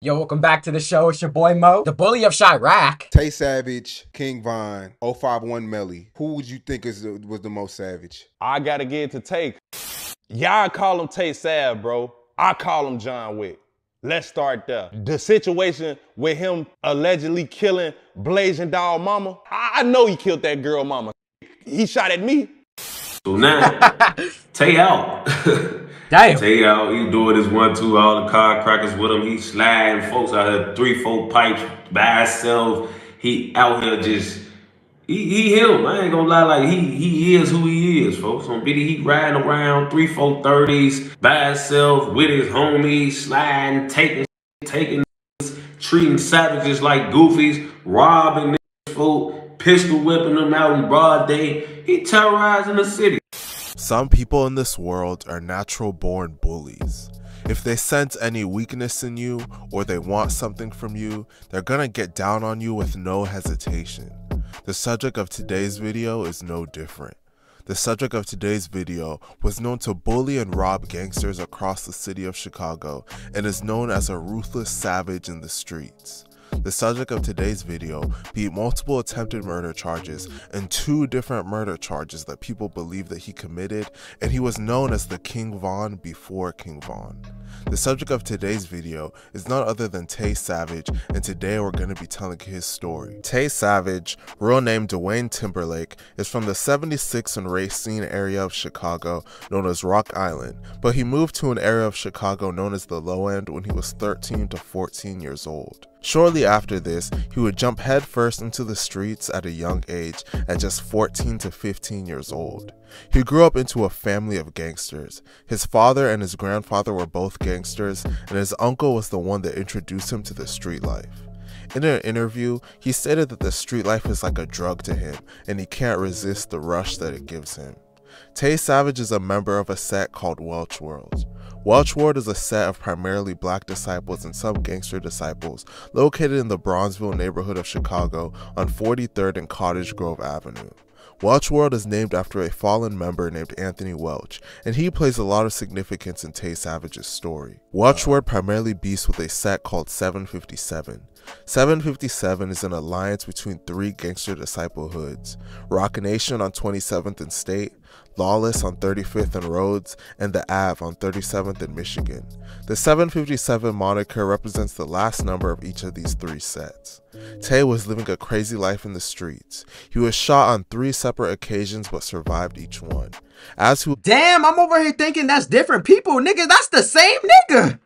Yo, welcome back to the show. It's your boy Mo, the bully of Chiraq. Tay Savage, King Von, 051 Melly. Who would you think was the most savage? I gotta give it to Tay. Y'all call him Tay Sav, bro. I call him John Wick. Let's start there. The situation with him allegedly killing Blazing Dog Mama, I know he killed that girl mama. He shot at me. So now, Tay out. Damn. Tay out. He doing his 1-2, all the car crackers with him. He sliding folks out here, 3-4 pipes by himself. He out here just, he him. I ain't gonna lie, like he is who he is, folks. On video, he riding around 3-4 30s by himself with his homies, sliding, taking, treating savages like goofies, robbing folk, pistol whipping them out in broad day. He terrorizing the city. Some people in this world are natural-born bullies. If they sense any weakness in you or they want something from you, they're gonna get down on you with no hesitation. The subject of today's video is no different. The subject of today's video was known to bully and rob gangsters across the city of Chicago and is known as a ruthless savage in the streets. The subject of today's video beat multiple attempted murder charges and 2 different murder charges that people believe that he committed, and he was known as the King Von before King Von. The subject of today's video is none other than Tay Savage, and today we're going to be telling his story. Tay Savage, real name Dwayne Timberlake, is from the 76th and Racine area of Chicago known as Rock Island, but he moved to an area of Chicago known as the Low End when he was 13 to 14 years old. Shortly after this, he would jump headfirst into the streets at a young age at just 14 to 15 years old. He grew up into a family of gangsters. His father and his grandfather were both gangsters, and his uncle was the one that introduced him to the street life. In an interview, he stated that the street life is like a drug to him, and he can't resist the rush that it gives him. Tay Savage is a member of a set called Welch World. Welch World is a set of primarily black disciples and some gangster disciples located in the Bronzeville neighborhood of Chicago on 43rd and Cottage Grove Avenue. Welch World is named after a fallen member named Anthony Welch, and he plays a lot of significance in Tay Savage's story. Welch World primarily beefs with a set called 757. 757 is an alliance between 3 gangster disciple hoods: Rock Nation on 27th and State, Lawless on 35th and Rhodes, and the Ave on 37th and Michigan. The 757 moniker represents the last number of each of these 3 sets. Tay was living a crazy life in the streets. He was shot on 3 separate occasions but survived each one. Damn, I'm over here thinking that's different people, nigga. That's the same nigga.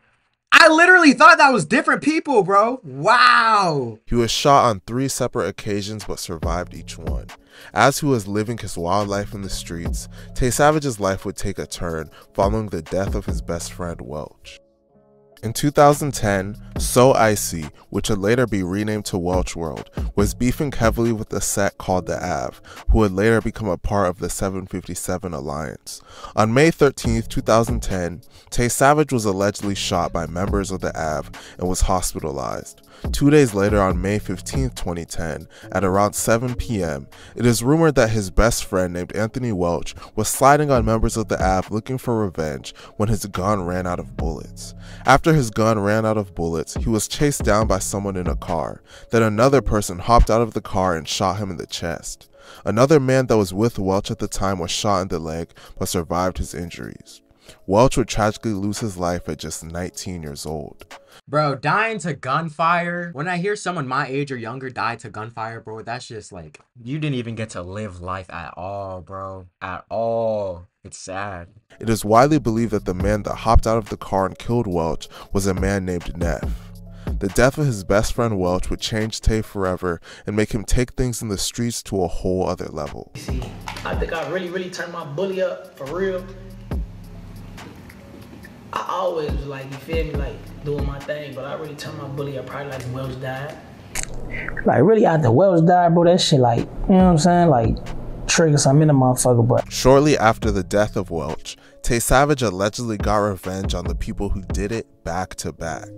I literally thought that was different people, bro. Wow. He was shot on 3 separate occasions but survived each one. As he was living his wild life in the streets, Tay Savage's life would take a turn following the death of his best friend Welch. In 2010, So Icy, which would later be renamed to Welch World, was beefing heavily with a set called the Ave, who would later become a part of the 757 alliance. On May 13, 2010, Tay Savage was allegedly shot by members of the Ave and was hospitalized. 2 days later, on May 15, 2010, at around 7 p.m., it is rumored that his best friend named Anthony Welch was sliding on members of the Ave looking for revenge when his gun ran out of bullets. After his gun ran out of bullets, he was chased down by someone in a car. Then another person hopped out of the car and shot him in the chest. Another man that was with Welch at the time was shot in the leg but survived his injuries. Welch would tragically lose his life at just 19 years old. Bro, dying to gunfire. When I hear someone my age or younger die to gunfire, bro, that's just like, you didn't even get to live life at all, bro. At all. It's sad. It is widely believed that the man that hopped out of the car and killed Welch was a man named Neff. The death of his best friend Welch would change Tay forever and make him take things in the streets to a whole other level. See, I think I really turned my bully up, for real. I always was like, you feel me, like doing my thing, but I really turned my bully up probably like Welch died. Like really after Welch died, bro, that shit like, you know what I'm saying? Like trigger something in the motherfucker, but. Shortly after the death of Welch, Tay Savage allegedly got revenge on the people who did it back to back.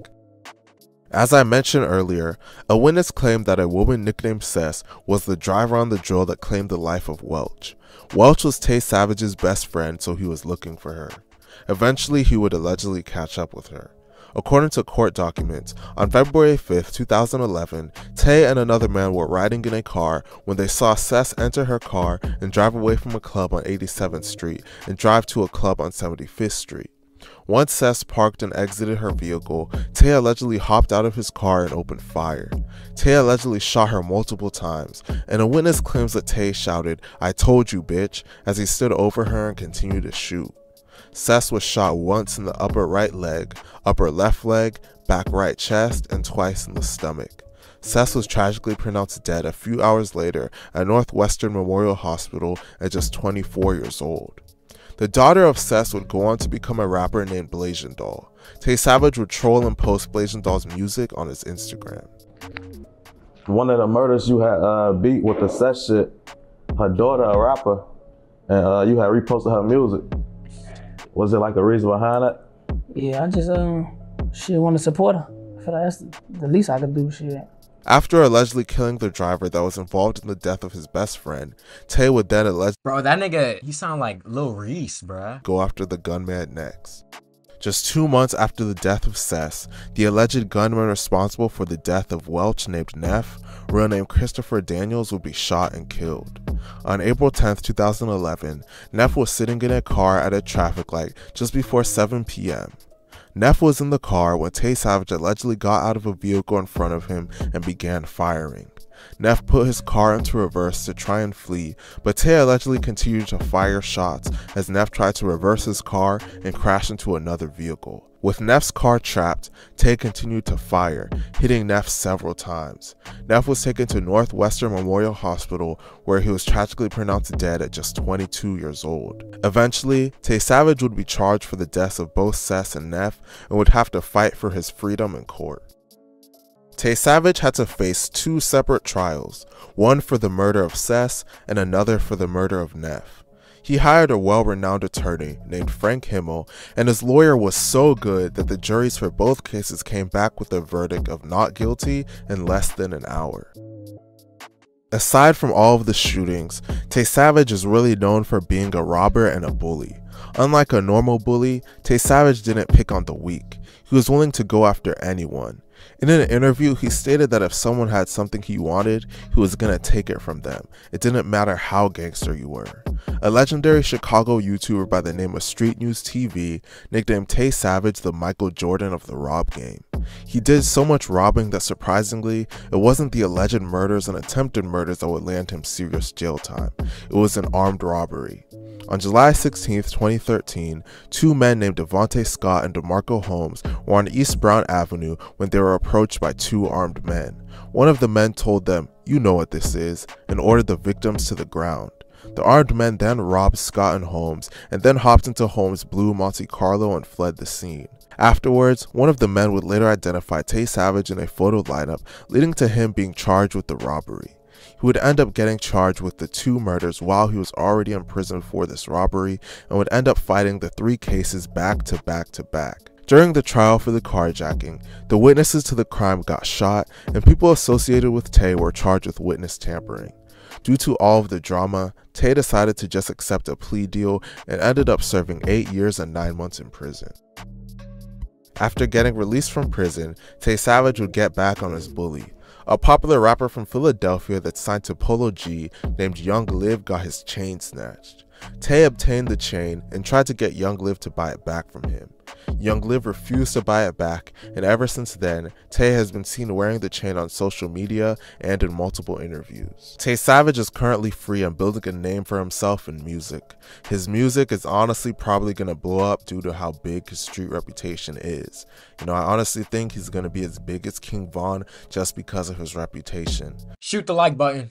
As I mentioned earlier, a witness claimed that a woman nicknamed Cess was the driver on the drill that claimed the life of Welch. Welch was Tay Savage's best friend, so he was looking for her. Eventually, he would allegedly catch up with her. According to court documents, on February 5, 2011, Tay and another man were riding in a car when they saw Sess enter her car and drive away from a club on 87th Street and drive to a club on 75th Street. Once Sess parked and exited her vehicle, Tay allegedly hopped out of his car and opened fire. Tay allegedly shot her multiple times, and a witness claims that Tay shouted, "I told you, bitch," as he stood over her and continued to shoot. Sess was shot once in the upper right leg, upper left leg, back right chest, and twice in the stomach. Sess was tragically pronounced dead a few hours later at Northwestern Memorial Hospital at just 24 years old. The daughter of Sess would go on to become a rapper named Blazing Doll. Tay Savage would troll and post Blazing Doll's music on his Instagram. One of the murders you had beat with the Sess shit, her daughter a rapper, and you had reposted her music. Was it like a reason behind that? Yeah, I just shit want to support her. I feel like that's the least I could do. Shit. After allegedly killing the driver that was involved in the death of his best friend, Tay would then allegedly Bro, that nigga, he sound like Lil Reese, bruh. go after the gunman next. Just 2 months after the death of Sess, the alleged gunman responsible for the death of Welch named Neff, real name Christopher Daniels, would be shot and killed. On April 10th, 2011, Neff was sitting in a car at a traffic light just before 7 p.m. Neff was in the car when Tay Savage allegedly got out of a vehicle in front of him and began firing. Neff put his car into reverse to try and flee, but Tay allegedly continued to fire shots as Neff tried to reverse his car and crash into another vehicle. With Neff's car trapped, Tay continued to fire, hitting Neff several times. Neff was taken to Northwestern Memorial Hospital, where he was tragically pronounced dead at just 22 years old. Eventually, Tay Savage would be charged for the deaths of both Sess and Neff and would have to fight for his freedom in court. Tay Savage had to face 2 separate trials, one for the murder of Sess and another for the murder of Neff. He hired a well-renowned attorney named Frank Himmel, and his lawyer was so good that the juries for both cases came back with a verdict of not guilty in less than an hour. Aside from all of the shootings, Tay Savage is really known for being a robber and a bully. Unlike a normal bully, Tay Savage didn't pick on the weak. He was willing to go after anyone. In an interview, he stated that if someone had something he wanted, he was gonna take it from them. It didn't matter how gangster you were. A legendary Chicago YouTuber by the name of Street News TV nicknamed Tay Savage the Michael Jordan of the rob game. He did so much robbing that surprisingly, it wasn't the alleged murders and attempted murders that would land him serious jail time. It was an armed robbery. On July 16, 2013, 2 men named Devontae Scott and DeMarco Holmes were on East Brown Avenue when they were approached by 2 armed men. One of the men told them, "You know what this is," and ordered the victims to the ground. The armed men then robbed Scott and Holmes, and then hopped into Holmes' blue Monte Carlo and fled the scene. Afterwards, one of the men would later identify Tay Savage in a photo lineup, leading to him being charged with the robbery. He would end up getting charged with the 2 murders while he was already in prison for this robbery, and would end up fighting the 3 cases back to back to back. During the trial for the carjacking, the witnesses to the crime got shot, and people associated with Tay were charged with witness tampering. Due to all of the drama, Tay decided to just accept a plea deal and ended up serving 8 years and 9 months in prison. After getting released from prison, Tay Savage would get back on his bully. A popular rapper from Philadelphia that signed to Polo G named Young Liv got his chain snatched. Tay obtained the chain and tried to get Young Liv to buy it back from him. Young Liv refused to buy it back, and ever since then, Tay has been seen wearing the chain on social media and in multiple interviews. Tay Savage is currently free and building a name for himself in music. His music is honestly probably going to blow up due to how big his street reputation is. You know, I honestly think he's going to be as big as King Von just because of his reputation. Shoot the like button.